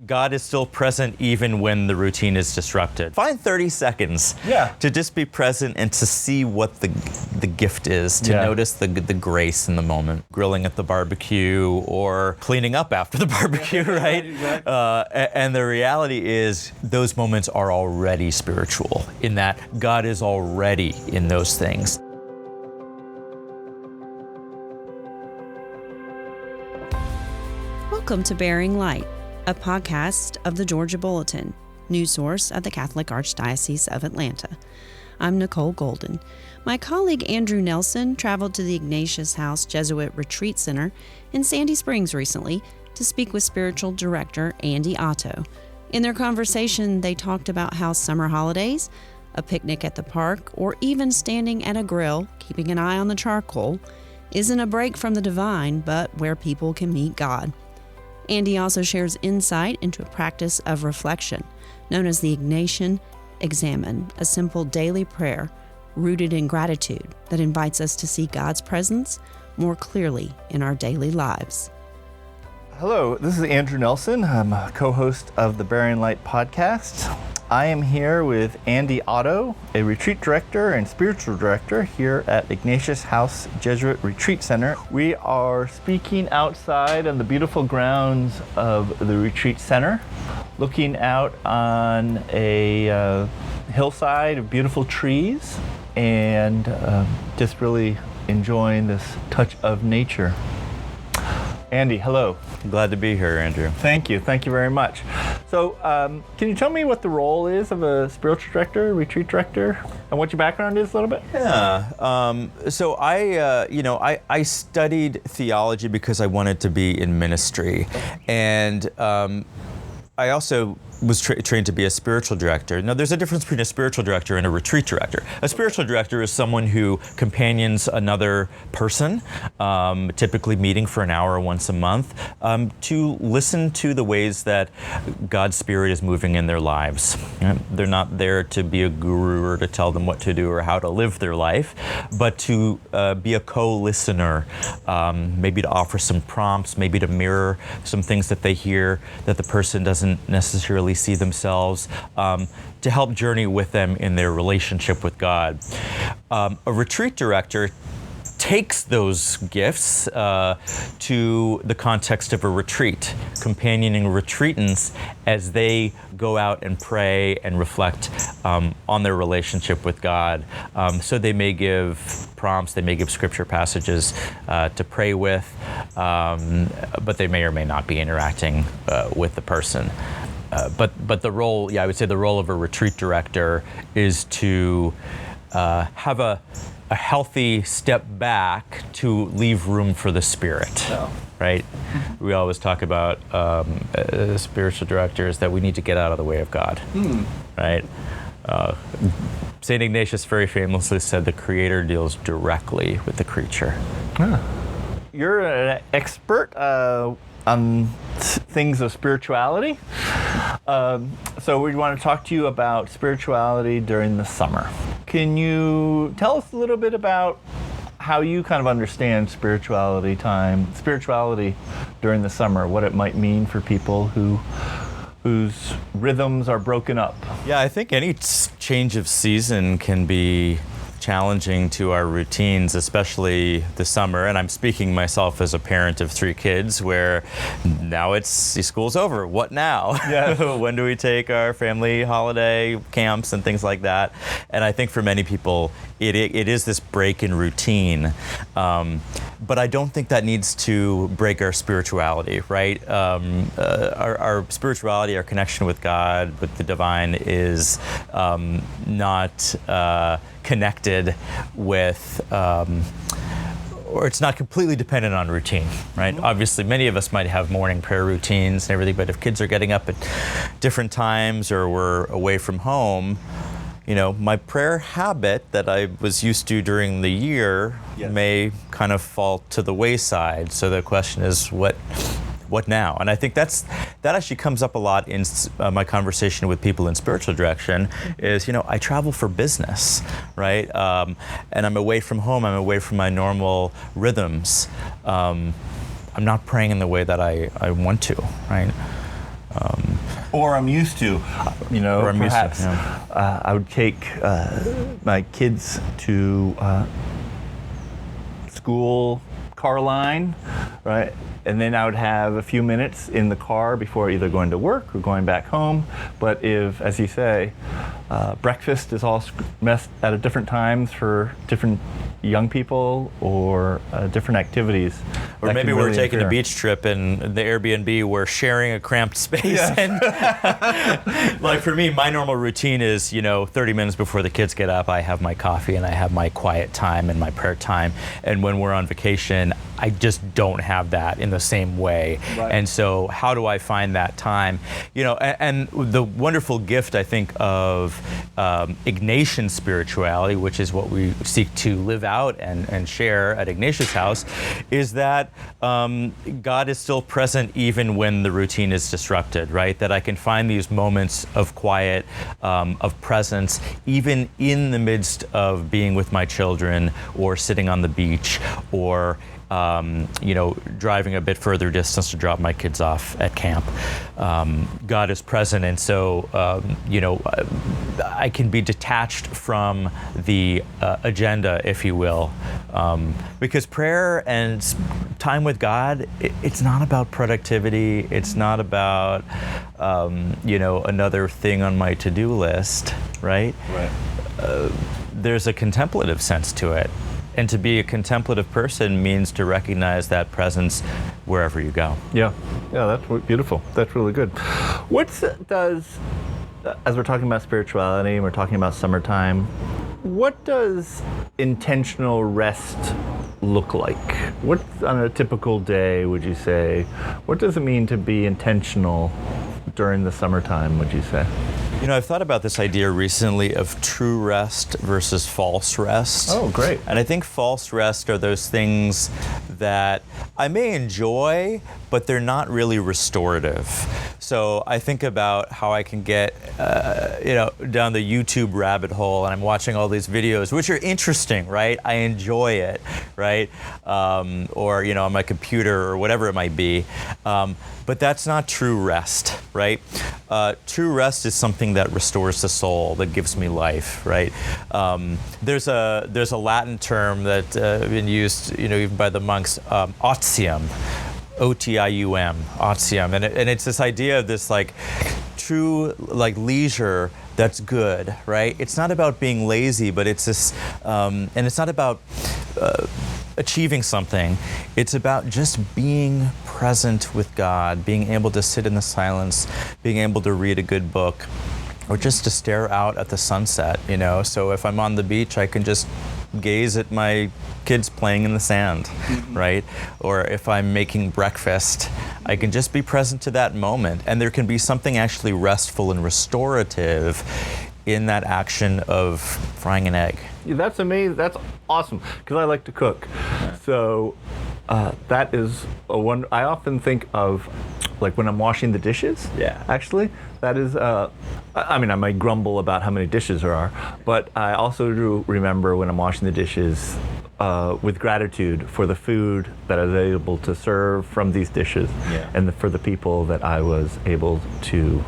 God is still present even when the routine is disrupted. Find 30 seconds to just be present and to see what the gift is, to notice the grace in the moment. Grilling at the barbecue or cleaning up after the barbecue, right? Exactly. And the reality is those moments are already spiritual in that God is already in those things. Welcome to Bearing Light, a podcast of the Georgia Bulletin, news source of the Catholic Archdiocese of Atlanta. I'm Nicole Golden. My colleague Andrew Nelson traveled to the Ignatius House Jesuit Retreat Center in Sandy Springs recently to speak with spiritual director Andy Otto. In their conversation, they talked about how summer holidays, a picnic at the park, or even standing at a grill, keeping an eye on the charcoal, isn't a break from the divine, but where people can meet God. Andy also shares insight into a practice of reflection, known as the Ignatian Examen, a simple daily prayer rooted in gratitude that invites us to see God's presence more clearly in our daily lives. Hello, this is Andrew Nelson. I'm a co-host of the Bearing Light podcast. I am here with Andy Otto, a retreat director and spiritual director here at Ignatius House Jesuit Retreat Center. We are speaking outside on the beautiful grounds of the retreat center, looking out on a hillside of beautiful trees and just really enjoying this touch of nature. Andy, hello. Glad to be here, Andrew. Thank you very much. So, can you tell me what the role is of a spiritual director, retreat director, and what your background is a little bit? Yeah. So I studied theology because I wanted to be in ministry, and I also was trained to be a spiritual director. Now, there's a difference between a spiritual director and a retreat director. A spiritual director is someone who companions another person, typically meeting for an hour once a month, to listen to the ways that God's Spirit is moving in their lives. They're not there to be a guru or to tell them what to do or how to live their life, but to be a co-listener, maybe to offer some prompts, maybe to mirror some things that they hear that the person doesn't necessarily see themselves, to help journey with them in their relationship with God. A retreat director takes those gifts to the context of a retreat, companioning retreatants as they go out and pray and reflect on their relationship with God. So they may give prompts, they may give scripture passages to pray with, but they may or may not be interacting with the person. But the role, I would say the role of a retreat director is to have a healthy step back to leave room for the Spirit, right? We always talk about spiritual directors that we need to get out of the way of God, right? St. Ignatius very famously said the Creator deals directly with the creature. You're an expert on things of spirituality. So we want to talk to you about spirituality during the summer. Can you tell us a little bit about how you kind of understand spirituality during the summer, what it might mean for people whose rhythms are broken up? Yeah, I think any change of season can be challenging to our routines, especially the summer. And I'm speaking myself as a parent of 3 kids where now school's over. What now? Yeah. When do we take our family holiday camps and things like that? And I think for many people, it is this break in routine. But I don't think that needs to break our spirituality, right? Our spirituality, our connection with God, with the divine is not connected with, or it's not completely dependent on routine, right? Mm-hmm. Obviously, many of us might have morning prayer routines and everything, but if kids are getting up at different times or we're away from home, my prayer habit that I was used to during the year may kind of fall to the wayside. So the question is, what now? And I think that actually comes up a lot in my conversation with people in spiritual direction is, I travel for business, right? And I'm away from home, I'm away from my normal rhythms. I'm not praying in the way that I want to, right? Or I'm used to, you know, Or I'm used to, perhaps yeah. I would take my kids to school car line, right? And then I would have a few minutes in the car before either going to work or going back home. But if, as you say, breakfast is all messed at a different times for different young people or different activities. Or maybe we're taking a beach trip and the Airbnb, we're sharing a cramped space. Yes. And like for me, my normal routine is, 30 minutes before the kids get up, I have my coffee and I have my quiet time and my prayer time. And when we're on vacation, I just don't have that in the same way. Right. And so how do I find that time? And the wonderful gift, I think, of Ignatian spirituality, which is what we seek to live out and share at Ignatius House, is that God is still present even when the routine is disrupted, right? That I can find these moments of quiet, of presence, even in the midst of being with my children or sitting on the beach or driving a bit further distance to drop my kids off at camp. God is present, and so, I can be detached from the agenda, if you will, because prayer and time with God, it's not about productivity. It's not about, another thing on my to-do list, right? Right. There's a contemplative sense to it. And to be a contemplative person means to recognize that presence wherever you go. Yeah, that's beautiful. That's really good. As we're talking about spirituality and we're talking about summertime, what does intentional rest look like? What, on a typical day, would you say, what does it mean to be intentional during the summertime, would you say? I've thought about this idea recently of true rest versus false rest. Oh, great. And I think false rest are those things that I may enjoy, but they're not really restorative. So I think about how I can get, down the YouTube rabbit hole, and I'm watching all these videos, which are interesting, right? I enjoy it, right? Or on my computer or whatever it might be. But that's not true rest, right? True rest is something that restores the soul, that gives me life, right? There's a Latin term that's been used, even by the monks, otium, O-T-I-U-M, otium, and it's this idea of this true leisure that's good, right? It's not about being lazy, but it's this, and it's not about achieving something. It's about just being present with God, being able to sit in the silence, being able to read a good book, or just to stare out at the sunset, So if I'm on the beach, I can just gaze at my kids playing in the sand, right? Or if I'm making breakfast, I can just be present to that moment. And there can be something actually restful and restorative in that action of frying an egg. Yeah, that's amazing. That's awesome, because I like to cook. So that is I often think of when I'm washing the dishes. Yeah. Actually, that is, I might grumble about how many dishes there are, but I also do remember when I'm washing the dishes with gratitude for the food that I was able to serve from these dishes, and for the people that I was able to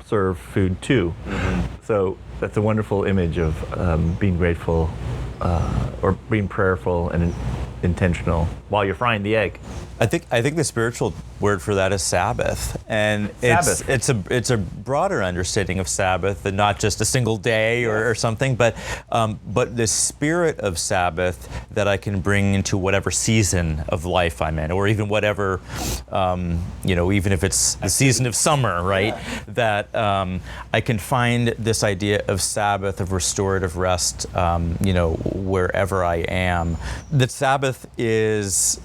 serve food to. Mm-hmm. So that's a wonderful image of being grateful or being prayerful and intentional while you're frying the egg. I think the spiritual word for that is Sabbath, and Sabbath. it's a broader understanding of Sabbath than not just a single day or something, but the spirit of Sabbath that I can bring into whatever season of life I'm in, or even whatever, even if it's the season of summer, right? Yeah. That I can find this idea of Sabbath, of restorative rest, wherever I am. That Sabbath is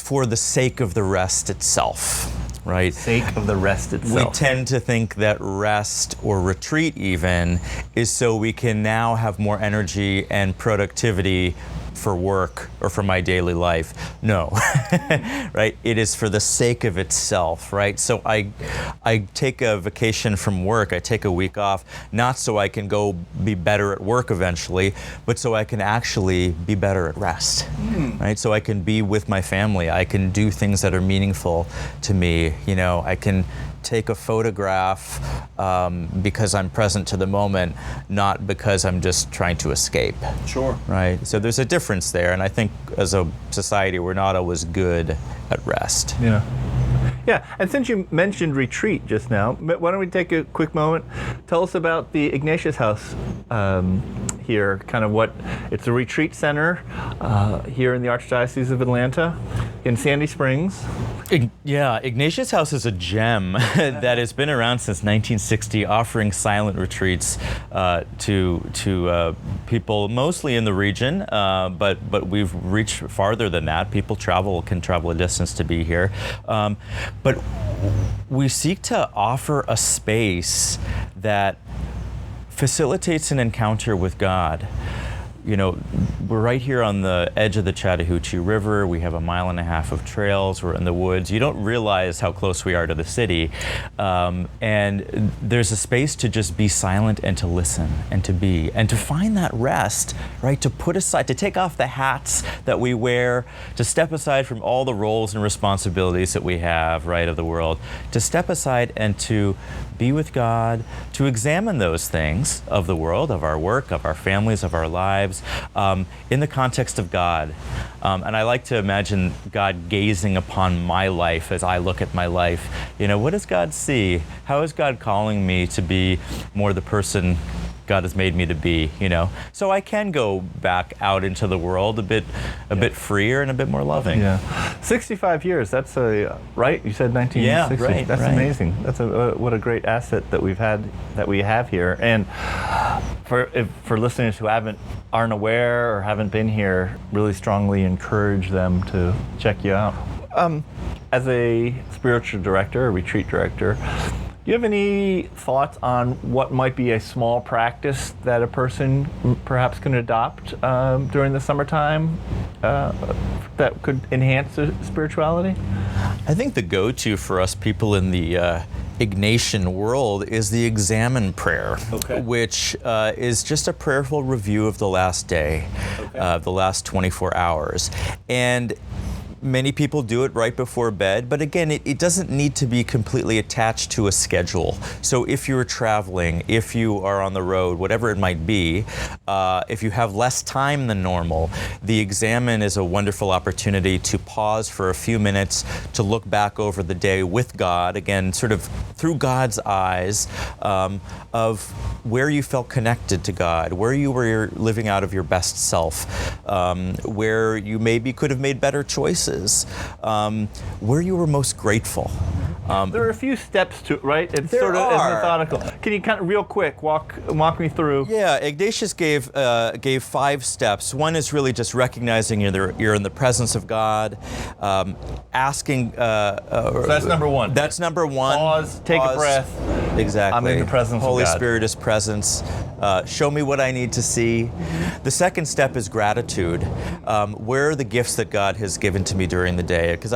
for the sake of the rest itself, right? Sake of the rest itself. We tend to think that rest or retreat even is so we can now have more energy and productivity for work or for my daily life. No, right? It is for the sake of itself, right? So I take a vacation from work, I take a week off, not so I can go be better at work eventually, but so I can actually be better at rest, right? So I can be with my family, I can do things that are meaningful to me, I can take a photograph because I'm present to the moment, not because I'm just trying to escape. Sure. Right? So there's a difference there, and I think as a society, we're not always good at rest. Yeah. Yeah, and since you mentioned retreat just now, why don't we take a quick moment? Tell us about the Ignatius House here, kind of what, it's a retreat center here in the Archdiocese of Atlanta in Sandy Springs. Yeah, Ignatius House is a gem that has been around since 1960, offering silent retreats to people mostly in the region, but we've reached farther than that. People can travel a distance to be here. But we seek to offer a space that facilitates an encounter with God. We're right here on the edge of the Chattahoochee River. We have 1.5 miles of trails. We're in the woods. You don't realize how close we are to the city. And there's a space to just be silent and to listen and to be and to find that rest, right? To put aside, to take off the hats that we wear, to step aside from all the roles and responsibilities that we have, right, of the world, to step aside and to be with God, to examine those things of the world, of our work, of our families, of our lives, in the context of God. And I like to imagine God gazing upon my life as I look at my life. What does God see? How is God calling me to be more the person God has made me to be, So I can go back out into the world a bit freer and a bit more loving. Yeah. 65 years, that's right? You said 1960? Yeah, right. That's right. amazing. That's what a great asset that we have here. And for listeners who aren't aware or haven't been here, really strongly encourage them to check you out. As a spiritual director, a retreat director, do you have any thoughts on what might be a small practice that a person perhaps can adopt during the summertime that could enhance spirituality? I think the go-to for us people in the Ignatian world is the examen prayer, which is just a prayerful review of the last day, the last 24 hours. And many people do it right before bed, but again, it doesn't need to be completely attached to a schedule. So if you're traveling, if you are on the road, whatever it might be, if you have less time than normal, the examen is a wonderful opportunity to pause for a few minutes, to look back over the day with God, again, sort of through God's eyes, of where you felt connected to God, where you were living out of your best self, where you maybe could have made better choices, where you were most grateful. There are a few steps to, right? It's There sort of are. methodical. Can you kind of real quick walk me through? Yeah, Ignatius gave 5 steps. One is really just recognizing you're in the presence of God, asking. So that's number one. That's number one. Pause, take a breath. Exactly. I'm in the presence Holy of God. Spirit is presence. Show me what I need to see. The second step is gratitude. Where are the gifts that God has given to me during the day? Because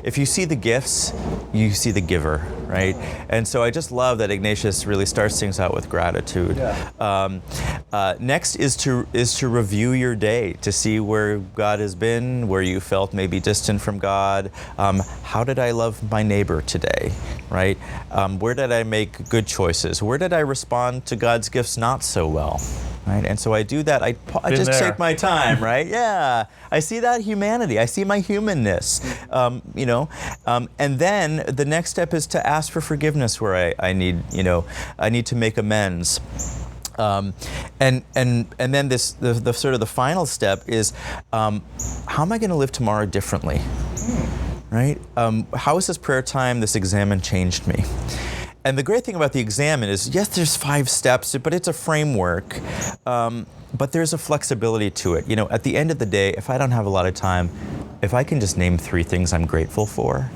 if you see the gifts, you see the giver, right? And so I just love that Ignatius really starts things out with gratitude. Yeah. Next is to review your day, to see where God has been, where you felt maybe distant from God. How did I love my neighbor today, right? Where did I make good choices? Where did I respond to God's gifts not so well? Right? And so I do that. I just take my time, right? Yeah. I see that humanity. I see my humanness, and then the next step is to ask for forgiveness where I need to make amends. And then the sort of the final step is, how am I going to live tomorrow differently? Right? How has this prayer time, this examen changed me? And the great thing about the examen is, yes, there's 5 steps, but it's a framework, but there's a flexibility to it. At the end of the day, if I don't have a lot of time, if I can just name 3 things I'm grateful for,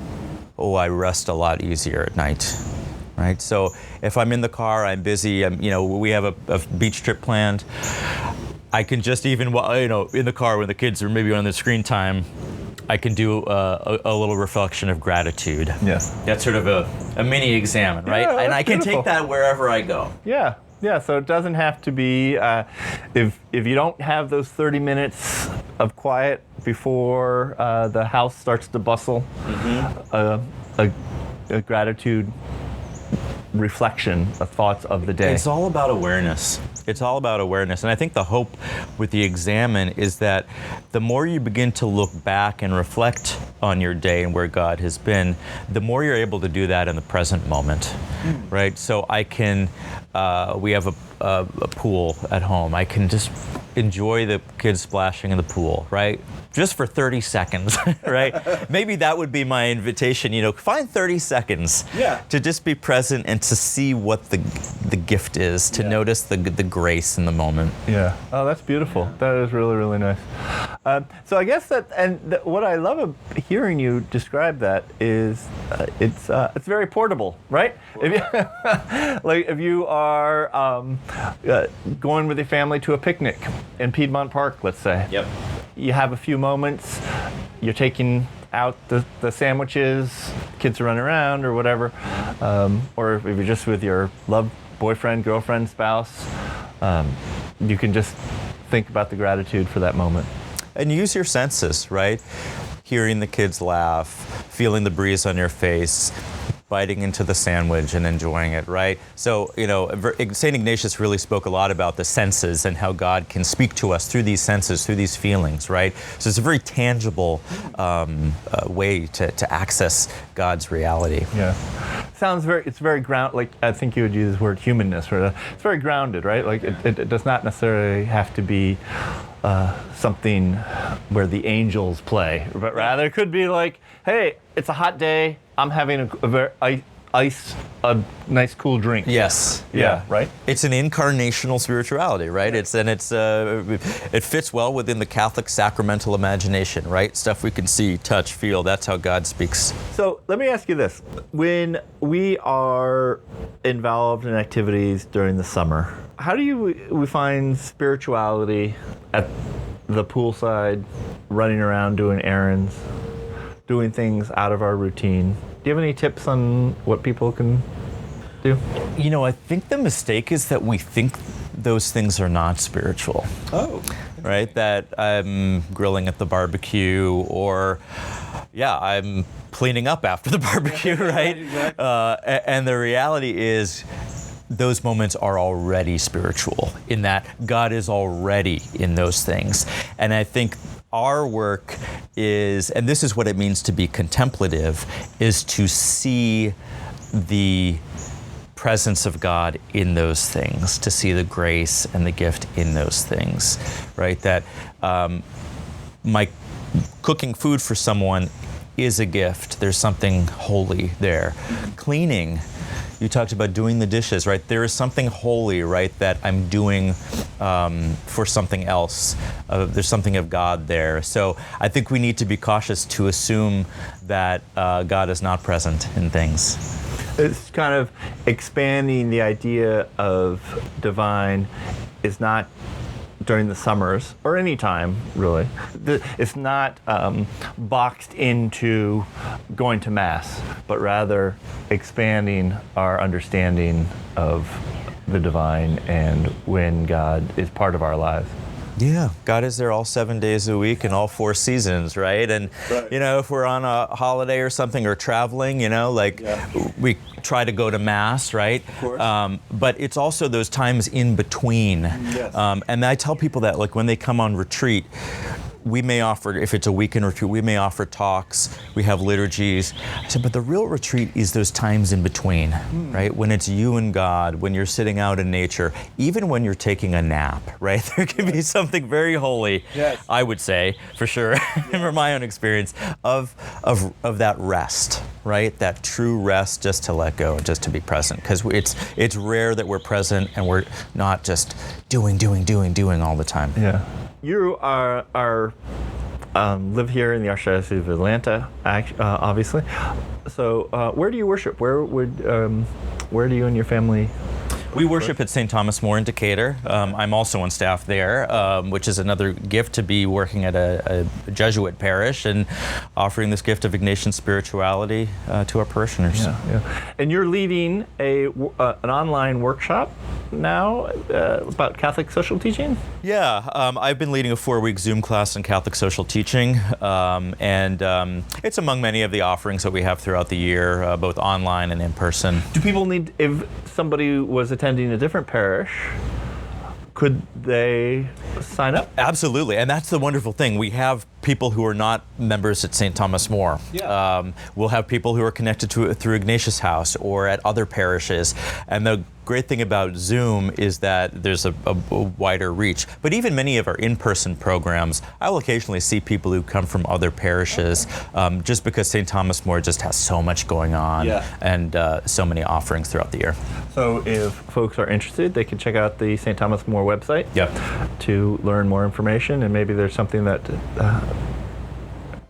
I rest a lot easier at night, right? So if I'm in the car, I'm busy, we have a beach trip planned, I can just even, in the car when the kids are maybe on their screen time, I can do a little reflection of gratitude. Yeah. That's sort of a mini examen, right? Yeah, and that's I can beautiful. take that wherever I go. Yeah. Yeah, so it doesn't have to be, if you don't have those 30 minutes of quiet before the house starts to bustle, a gratitude reflection of thoughts of the day. It's all about awareness. It's all about awareness. And I think the hope with the examine is that the more you begin to look back and reflect on your day and where God has been, the more you're able to do that in the present moment, right? So I can, we have a pool at home. I can just enjoy the kids splashing in the pool, right? Just for 30 seconds, right? Maybe that would be my invitation, find 30 seconds to just be present and to see what the gift is, to notice the grace in the moment. Yeah. Oh, that's beautiful. That is really, really nice. So I guess what I love of hearing you describe that is it's very portable, right? If you, if you are going with your family to a picnic in Piedmont Park, let's say. Yep. You have a few moments, you're taking out the sandwiches, kids are running around or whatever, or if you're just with your loved boyfriend, girlfriend, spouse, you can just think about the gratitude for that moment. And use your senses, right? Hearing the kids laugh, feeling the breeze on your face, biting into the sandwich and enjoying it, right? So, St. Ignatius really spoke a lot about the senses and how God can speak to us through these senses, through these feelings, right? So it's a very tangible way to access God's reality. Yeah. It's very like I think you would use the word humanness, right? It's very grounded, right? Like it does not necessarily have to be something where the angels play, but rather it could be like, hey, it's a hot day, I'm having a nice cool drink. Yes. Yeah. Right. It's an incarnational spirituality, right? It fits well within the Catholic sacramental imagination, right? Stuff we can see, touch, feel. That's how God speaks. So let me ask you this: when we are involved in activities during the summer, how do we find spirituality at the poolside, running around doing errands, doing things out of our routine? Do you have any tips on what people can do? I think the mistake is that we think those things are not spiritual. Oh. Right? That I'm grilling at the barbecue or, I'm cleaning up after the barbecue, right? Exactly. And the reality is those moments are already spiritual in that God is already in those things. And I think our work is, and this is what it means to be contemplative, is to see the presence of God in those things, to see the grace and the gift in those things, right? That my cooking food for someone is a gift. There's something holy there. Cleaning, you talked about doing the dishes, right? There is something holy, right, that I'm doing for something else. There's something of God there. So I think we need to be cautious to assume that God is not present in things. It's kind of expanding the idea of divine is not during the summers or any time really. It's not boxed into going to Mass, but rather expanding our understanding of the divine and when God is part of our lives. Yeah, God is there all 7 days a week and all 4 seasons, right? And, if we're on a holiday or something or traveling, we try to go to Mass, right? Of course. But it's also those times in between. Yes. And I tell people that, when they come on retreat, we may offer, if it's a weekend retreat, we may offer talks, we have liturgies. I said, but the real retreat is those times in between, right? When it's you and God, when you're sitting out in nature, even when you're taking a nap, right? There can be something very holy, I would say, for sure, from my own experience, of that rest, right? That true rest, just to let go and just to be present. Because it's rare that we're present and we're not just doing all the time. Yeah. You live here in the Archdiocese of Atlanta, obviously. So, where do you worship? Where do you and your family We worship at St. Thomas More in Decatur. I'm also on staff there, which is another gift to be working at a Jesuit parish and offering this gift of Ignatian spirituality to our parishioners. Yeah. And you're leading an online workshop now about Catholic social teaching? Yeah, I've been leading a 4-week Zoom class in Catholic social teaching, and it's among many of the offerings that we have throughout the year, both online and in person. Do people need, if somebody was attending a different parish, could they sign up? Absolutely, and that's the wonderful thing. We have people who are not members at St. Thomas More. Yeah. We'll have people who are connected to through Ignatius House or at other parishes. And the great thing about Zoom is that there's a wider reach. But even many of our in-person programs, I will occasionally see people who come from other parishes, just because St. Thomas More just has so much going on and so many offerings throughout the year. So if folks are interested, they can check out the St. Thomas More website to learn more information, and maybe there's something that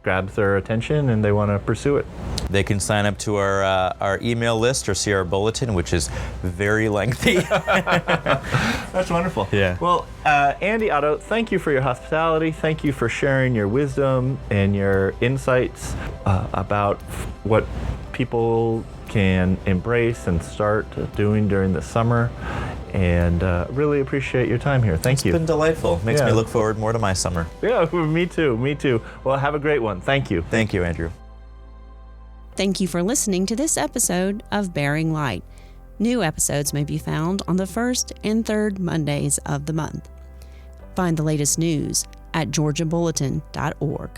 grabs their attention and they want to pursue it. They can sign up to our email list or see our bulletin, which is very lengthy. That's wonderful. Yeah. Well, Andy Otto, thank you for your hospitality. Thank you for sharing your wisdom and your insights about what people can embrace and start doing during the summer. And really appreciate your time here. Thank you. It's been delightful. Makes me look forward more to my summer. Yeah, me too. Well, have a great one. Thank you. Thank you, Andrew. Thank you for listening to this episode of Bearing Light. New episodes may be found on the first and third Mondays of the month. Find the latest news at georgiabulletin.org.